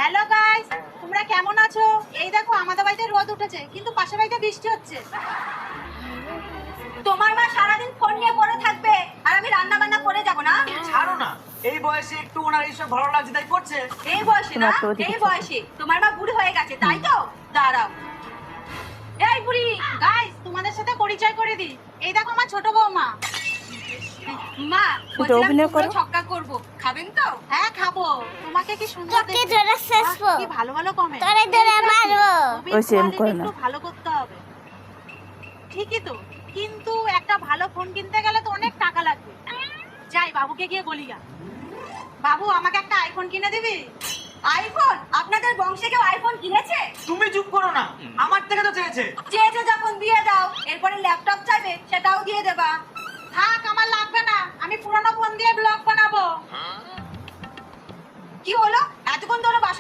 Hello guys, তোমরা কেমন আছো? এই দেখো আমাদের বাড়িতে রোদ উঠেছে, কিন্তু পাশের বাড়িতে বৃষ্টি হচ্ছে। তোমার মা সারাদিন ফোন নিয়ে পড়ে থাকবে আর আমি রান্না বান্না করে যাব না? ছাড়ো না, এই বয়সে একটু ওনার এইসব ভালো লাগছে তাই করছে। এই বয়সে না, এই বয়সে তোমার মা বুড়ি হয়ে গেছে, তাই তো? দাঁড়াও। এই বুড়ি, গাইস তোমাদের সাথে পরিচয় করে দিই। এই দেখো আমার ছোট বৌমা। মা, অভিনয় করো। ছক্কা করব, খাবেন তো? হ্যাঁ খাবো। তোমাকে কি সুন্দর তোকে দেখতে। ধরে শেষবো। কি ভালো ভালো কমেন্ট। তোরে ধরে মারবো। ওই সেম করে না। একটু ভালো করতে হবে। ঠিকই তো, কিন্তু একটা ভালো ফোন কিনতে গেলে তো অনেক টাকা লাগবে। যাই বাবুকে গিয়ে বলি গা। বাবু, আমাকে একটা আইফোন কিনে দিবি? আইফোন? আপনাদের বংশে কেউ আইফোন কিনেছে? তুমি চুপ করো না, আমার থেকে তো চেয়েছে। চেয়েছে যখন দিয়ে দাও, এরপরে ল্যাপটপ চাইবে সেটাও দিয়ে দেবা। থাক, আমার লাগবে না, আমি পুরনো ফোন দিয়ে ব্লগ বানাবো। কি হলো? এতক্ষণ ধরে বাসন